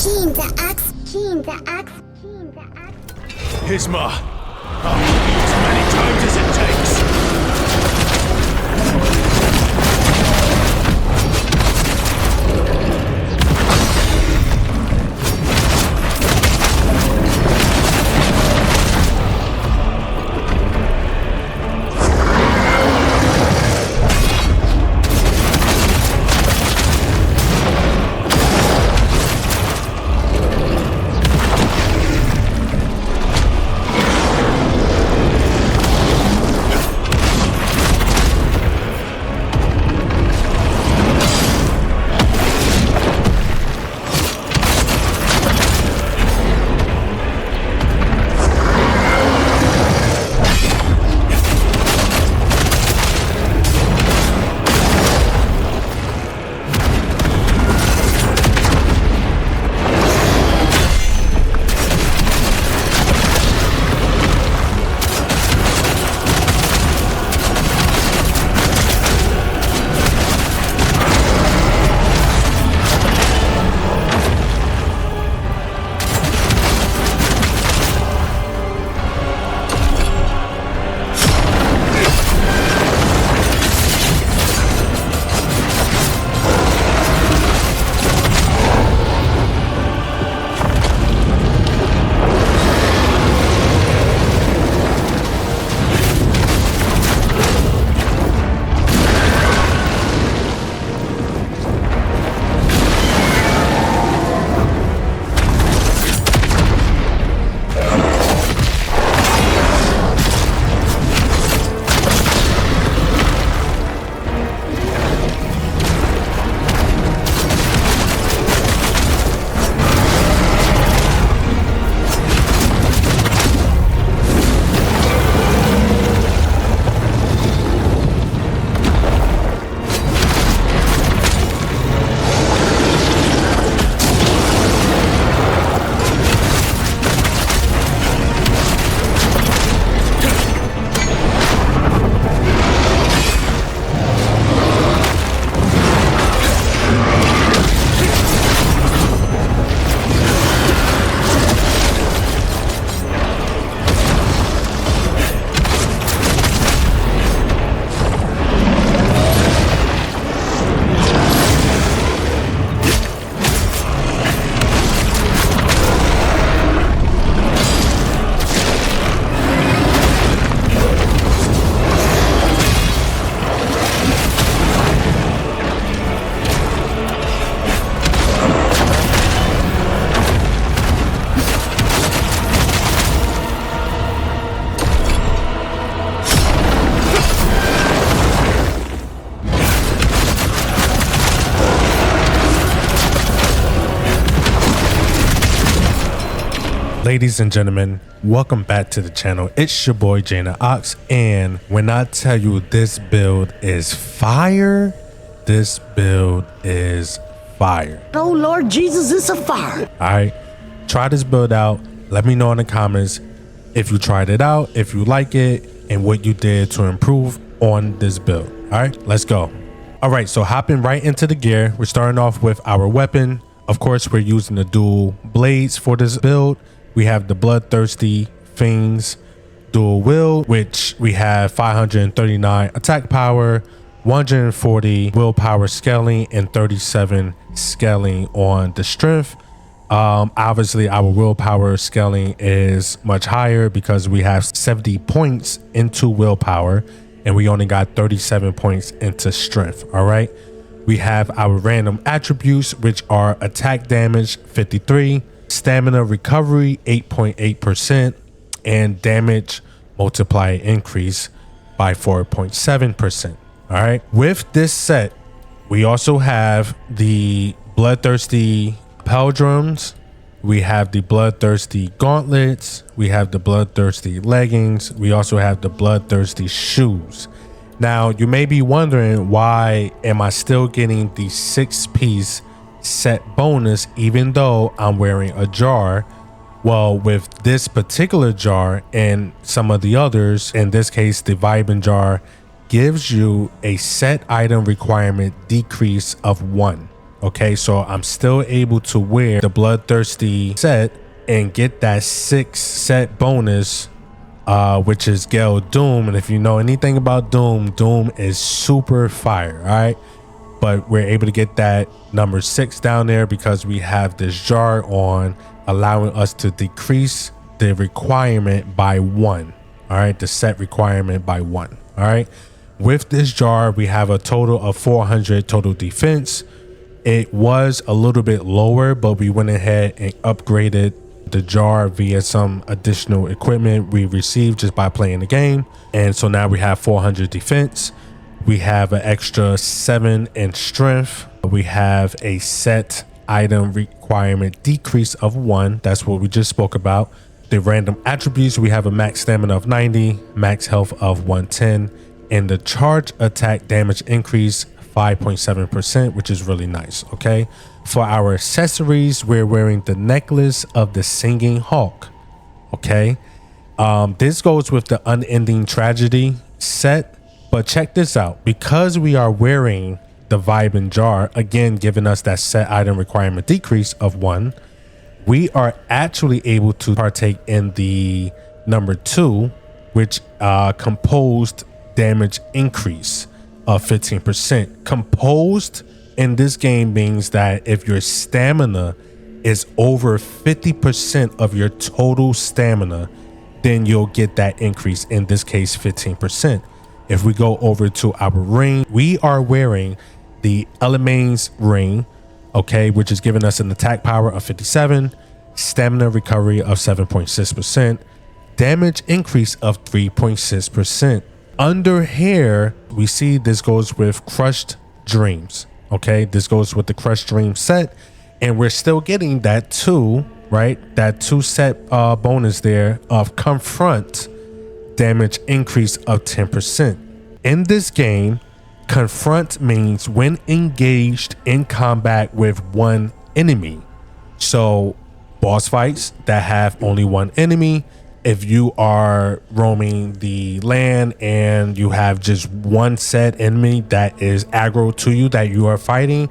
GeneDaOx. HISMAR. I'll give you as many times as it takes. Ladies and gentlemen, welcome back to the channel. It's your boy GeneDaOx, and when I tell you this build is fire, this build is fire. Oh Lord Jesus, it's a fire. All right, try this build out. Let me know in the comments if you tried it out, if you like it, and what you did to improve on this build. All right, let's go. All right, so hopping right into the gear, we're starting off with our weapon. Of course, we're using the dual blades for this build. We have the Bloodthirsty Fiends dual wield, which we have 539 attack power, 140 willpower scaling, and 37 scaling on the strength. Obviously our willpower scaling is much higher because we have 70 points into willpower and we only got 37 points into strength. All right, we have our random attributes, which are attack damage 53, stamina recovery 8.8%, and damage multiplier increase by 4.7%. all right, with this set we also have the Bloodthirsty Peldrums, we have the Bloodthirsty gauntlets, we have the Bloodthirsty leggings, we also have the Bloodthirsty shoes. Now you may be wondering, why am I still getting the 6-piece set bonus even though I'm wearing a jar? Well, with this particular jar and some of the others, in this case the Vibin jar gives you a set item requirement decrease of 1. Okay, so I'm still able to wear the Bloodthirsty set and get that 6 set bonus, which is Gale Doom. And if you know anything about Doom, Doom is super fire, all right? But we're able to get that number 6 down there because we have this jar on, allowing us to decrease the requirement by 1. All right, the set requirement by 1. All right, with this jar, we have a total of 400 total defense. It was a little bit lower, but we went ahead and upgraded the jar via some additional equipment we received just by playing the game. And so now we have 400 defense. We have an extra 7 in strength. We have a set item requirement decrease of 1. That's what we just spoke about. The random attributes, we have a max stamina of 90, max health of 110, and the charge attack damage increase 5.7%, which is really nice. Okay, for our accessories, we're wearing the necklace of the singing hawk. Okay, this goes with the unending tragedy set, but check this out. Because we are wearing the vibing jar, again giving us that set item requirement decrease of 1, we are actually able to partake in the number 2, which composed damage increase of 15%. Composed in this game means that if your stamina is over 50% of your total stamina, then you'll get that increase, in this case 15%. If we go over to our ring, we are wearing the Elemane's ring, okay, which is giving us an attack power of 57, stamina recovery of 7.6%, damage increase of 3.6%. Under here, we see this goes with Crushed Dreams. Okay, this goes with the Crushed Dream set, and we're still getting that 2, right? That 2 set bonus there of Confront, damage increase of 10%. In this game, Confront means when engaged in combat with one enemy. So boss fights that have only one enemy, if you are roaming the land and you have just one set enemy that is aggro to you that you are fighting,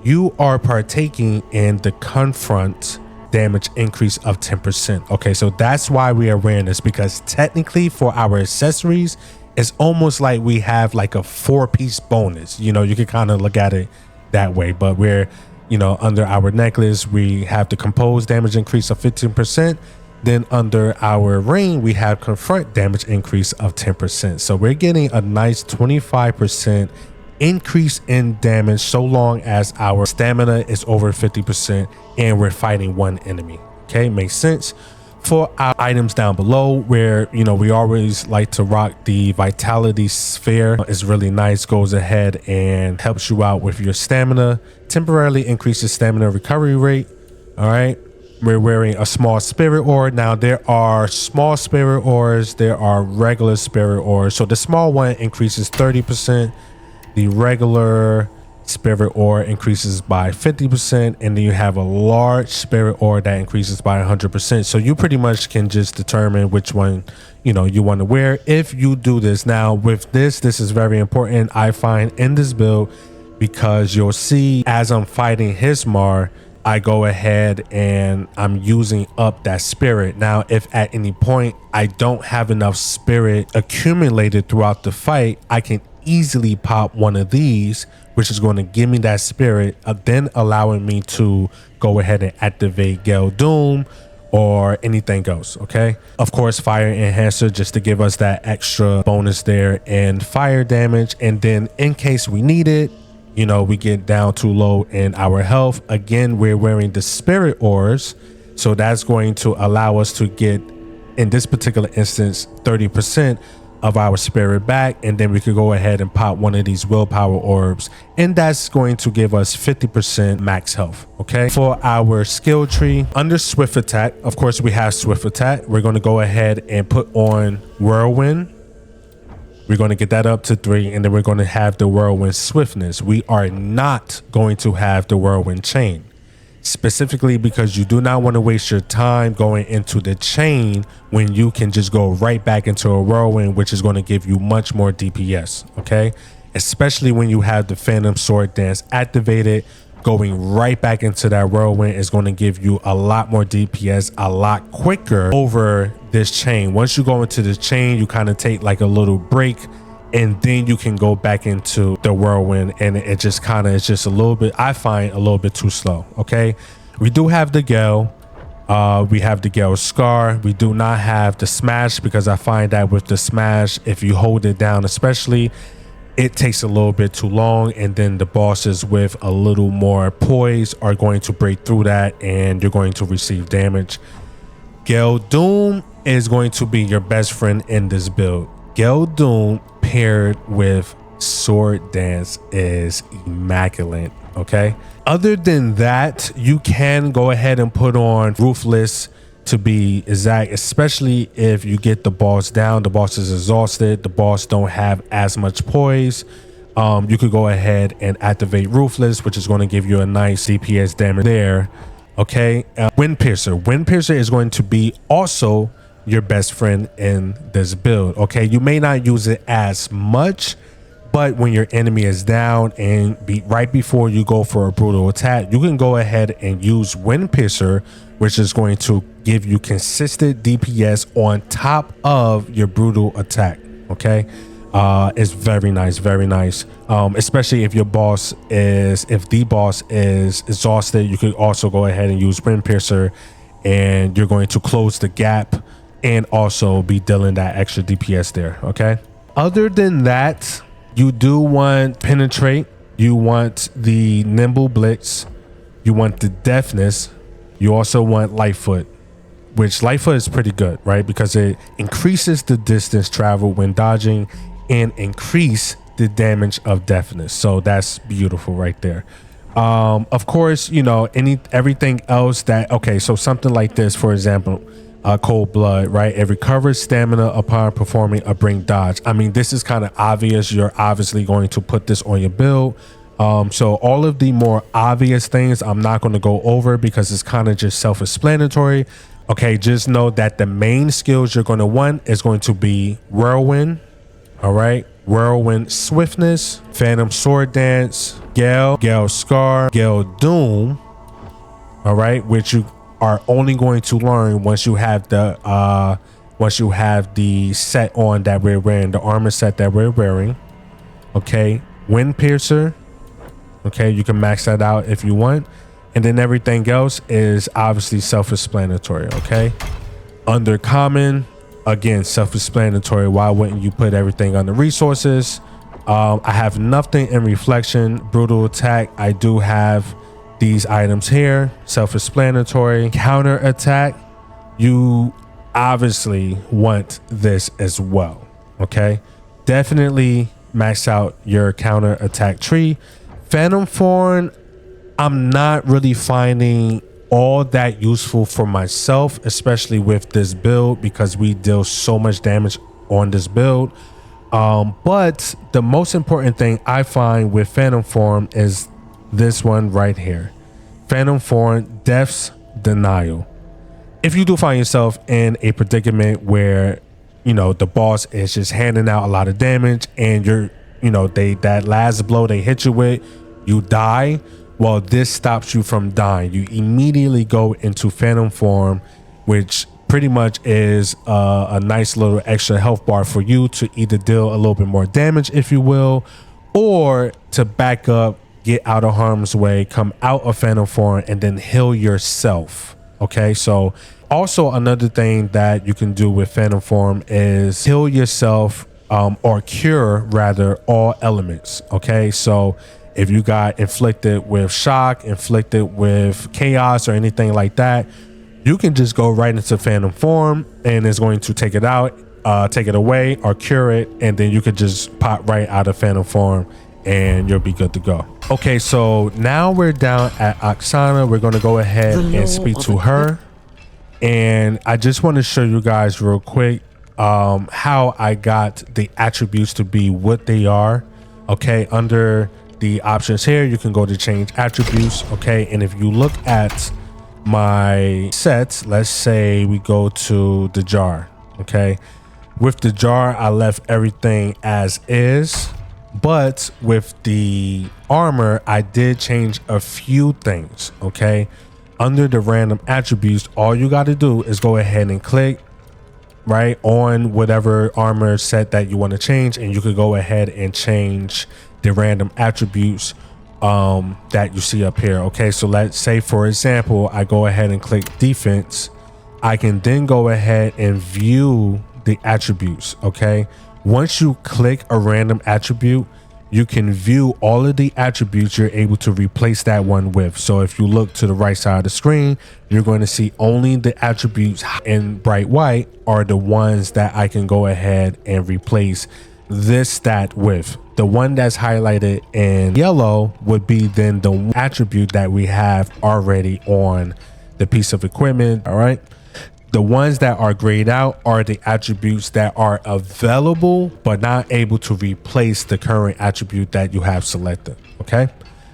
you are partaking in the Confront damage increase of 10%. Okay, so that's why we are wearing this, because technically for our accessories, it's almost like we have like a 4-piece bonus. You know, you can kind of look at it that way, but we're, you know, under our necklace, we have the composed damage increase of 15%. Then under our ring, we have Confront damage increase of 10%. So we're getting a nice 25% increase in damage so long as our stamina is over 50% and we're fighting one enemy. Okay, makes sense. For our items down below, where, you know, we always like to rock the Vitality Sphere. It's really nice, goes ahead and helps you out with your stamina, temporarily increases stamina recovery rate. All right, we're wearing a small spirit ore. Now there are small spirit ores, there are regular spirit ores. So the small one increases 30%, the regular spirit ore increases by 50%, and then you have a large spirit ore that increases by 100%. So you pretty much can just determine which one, you know, you want to wear if you do this. Now with this is very important, I find, in this build, because you'll see as I'm fighting HISMAR, I go ahead and I'm using up that spirit. Now, if at any point I don't have enough spirit accumulated throughout the fight, I can easily pop one of these, which is going to give me that spirit, then allowing me to go ahead and activate Gale Doom or anything else. Okay, of course, fire enhancer just to give us that extra bonus there and fire damage. And then in case we need it, you know, we get down too low in our health, again, we're wearing the spirit ores, so that's going to allow us to get, in this particular instance, 30% of our spirit back, and then we could go ahead and pop one of these willpower orbs, and that's going to give us 50% max health. Okay, for our skill tree, under swift attack, of course we have swift attack. We're going to go ahead and put on whirlwind. We're going to get that up to 3, and then we're going to have the whirlwind swiftness. We are not going to have the whirlwind chain, specifically because you do not want to waste your time going into the chain when you can just go right back into a whirlwind, which is going to give you much more DPS. Okay, especially when you have the Phantom Sword Dance activated, going right back into that whirlwind is going to give you a lot more DPS a lot quicker over this chain. Once you go into this chain, you kind of take like a little break, and then you can go back into the whirlwind, and it just kind of is just a little bit, I find, a little bit too slow. Okay, we do have the Gale. We have the Gale Scar. We do not have the Smash, because I find that with the Smash, if you hold it down especially, it takes a little bit too long, and then the bosses with a little more poise are going to break through that, and you're going to receive damage. Gale Doom is going to be your best friend in this build. Gale Doom paired with Sword Dance is immaculate. Okay, other than that, you can go ahead and put on Ruthless to be exact, especially if you get the boss down. The boss is exhausted, the boss don't have as much poise. You could go ahead and activate Ruthless, which is going to give you a nice DPS damage there. Okay, Wind Piercer is going to be also your best friend in this build. Okay, you may not use it as much, but when your enemy is down and right before you go for a brutal attack, you can go ahead and use Wind Piercer, which is going to give you consistent DPS on top of your brutal attack. Okay, it's very nice, very nice. Especially if the boss is exhausted, you could also go ahead and use Wind Piercer, and you're going to close the gap and also be dealing that extra DPS there. Okay, other than that, you do want Penetrate, you want the Nimble Blitz, you want the Deafness, you also want Lightfoot, which Lightfoot is pretty good, right? Because it increases the distance traveled when dodging and increase the damage of Deafness. So that's beautiful right there. Of course, you know, everything else that, okay, so something like this, for example, Cold Blood, right? It recovers stamina upon performing a Bring Dodge. I mean, this is kind of obvious. You're obviously going to put this on your build. So all of the more obvious things I'm not going to go over because it's kind of just self-explanatory. Okay, just know that the main skills you're going to want is going to be Whirlwind. All right, Whirlwind Swiftness, Phantom Sword Dance, Gale Scar, Gale Doom. All right, which you are only going to learn once you have the set on that we're wearing, the armor set that we're wearing. Okay, Wind Piercer. Okay, you can max that out if you want, and then everything else is obviously self-explanatory. Okay, under common, again, self-explanatory. Why wouldn't you put everything under resources? I have nothing in reflection. Brutal attack, I do have these items here, self-explanatory. Counter attack, you obviously want this as well. Okay, definitely max out your counter attack tree. Phantom Form, I'm not really finding all that useful for myself, especially with this build, because we deal so much damage on this build. But the most important thing I find with Phantom Form is this one right here. Phantom Form, Death's Denial. If you do find yourself in a predicament where, you know, the boss is just handing out a lot of damage and you're, you know, that last blow they hit you with, you die. Well, this stops you from dying. You immediately go into Phantom Form, which pretty much is a nice little extra health bar for you to either deal a little bit more damage, if you will, or to back up, get out of harm's way, come out of Phantom Form, and then heal yourself. Okay, so also another thing that you can do with Phantom Form is heal yourself, or cure rather, all elements. Okay, so if you got inflicted with shock, inflicted with chaos, or anything like that, you can just go right into Phantom Form and it's going to take it out, take it away, or cure it, and then you could just pop right out of Phantom Form and you'll be good to go. Okay, so now we're down at Oksana. We're going to go ahead and speak to her, and I just want to show you guys real quick how I got the attributes to be what they are. Okay, under the options here, you can go to change attributes. Okay, and if you look at my sets, let's say we go to the jar. Okay, with the jar I left everything as is, but with the armor, I did change a few things, okay? Under the random attributes, all you got to do is go ahead and click right on whatever armor set that you want to change, and you could go ahead and change the random attributes that you see up here. Okay, so let's say for example I go ahead and click defense. I can then go ahead and view the attributes. Okay, once you click a random attribute, you can view all of the attributes you're able to replace that one with. So if you look to the right side of the screen, you're going to see only the attributes in bright white are the ones that I can go ahead and replace this stat with. The one that's highlighted in yellow would be then the attribute that we have already on the piece of equipment. All right. The ones that are grayed out are the attributes that are available but not able to replace the current attribute that you have selected. Okay,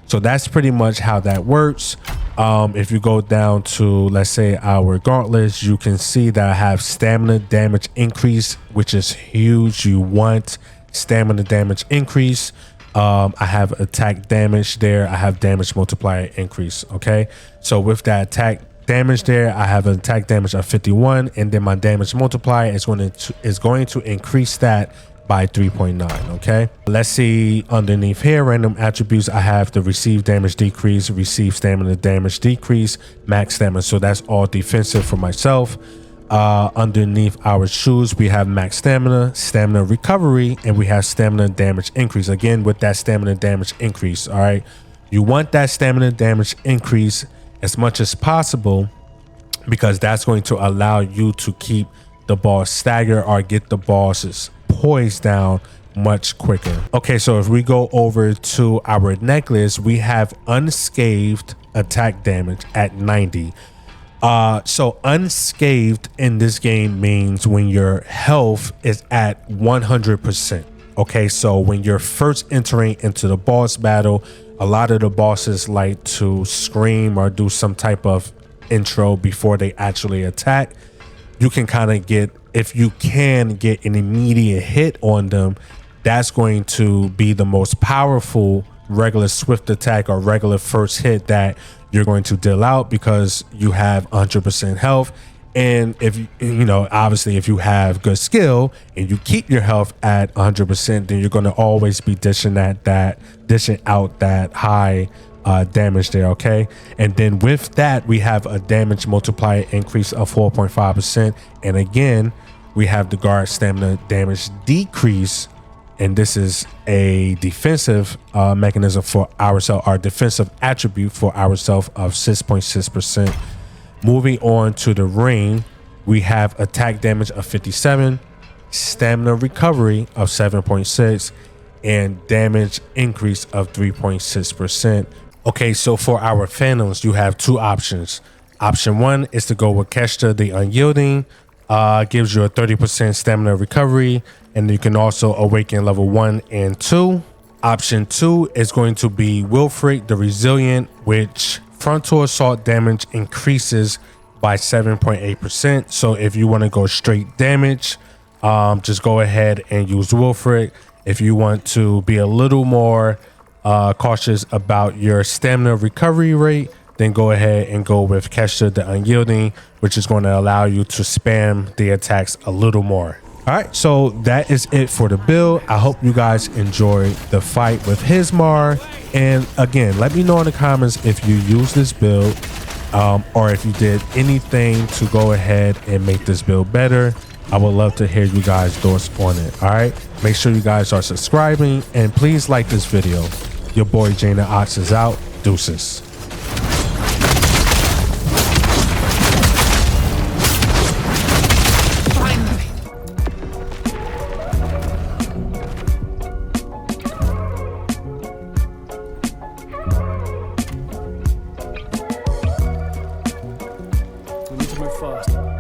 so that's pretty much how that works. If you go down to, let's say, our gauntlets, you can see that I have stamina damage increase, which is huge. You want stamina damage increase. I have attack damage there. I have damage multiplier increase. Okay, so with that attack damage there, I have an attack damage of 51, and then my damage multiplier is going to increase that by 3.9. okay, let's see underneath here, random attributes, I have the receive damage decrease, receive stamina damage decrease, max stamina, so that's all defensive for myself. Underneath our shoes, we have max stamina, stamina recovery, and we have stamina damage increase. Again, with that stamina damage increase, all right, you want that stamina damage increase as much as possible, because that's going to allow you to keep the boss staggered or get the boss's poise down much quicker. Okay, so if we go over to our necklace, we have unscathed attack damage at 90. So unscathed in this game means when your health is at 100%. Okay, so when you're first entering into the boss battle, a lot of the bosses like to scream or do some type of intro before they actually attack. You can kind of get, if you can get an immediate hit on them, that's going to be the most powerful regular swift attack or regular first hit that you're going to deal out, because you have 100% health. And if you know, obviously if you have good skill and you keep your health at 100%, then you're going to always be dishing out that high damage there. Okay, and then with that, we have a damage multiplier increase of 4.5%, and again we have the guard stamina damage decrease, and this is a defensive mechanism for ourselves, our defensive attribute for ourselves of 6.6%. Moving on to the ring, we have attack damage of 57, stamina recovery of 7.6, and damage increase of 3.6%. Okay, so for our phantoms, you have two options. Option one is to go with Keshta the Unyielding, gives you a 30% stamina recovery, and you can also awaken level 1 and 2. Option 2 is going to be Wilfred the Resilient, which frontal assault damage increases by 7.8%. So if you want to go straight damage, just go ahead and use Wilfred. If you want to be a little more cautious about your stamina recovery rate, then go ahead and go with Keshta the Unyielding, which is going to allow you to spam the attacks a little more. All right, so that is it for the build. I hope you guys enjoyed the fight with HISMAR. And again, let me know in the comments if you use this build or if you did anything to go ahead and make this build better. I would love to hear you guys' thoughts on it. All right, make sure you guys are subscribing and please like this video. Your boy GeneDaOx is out. Deuces. We need to move fast.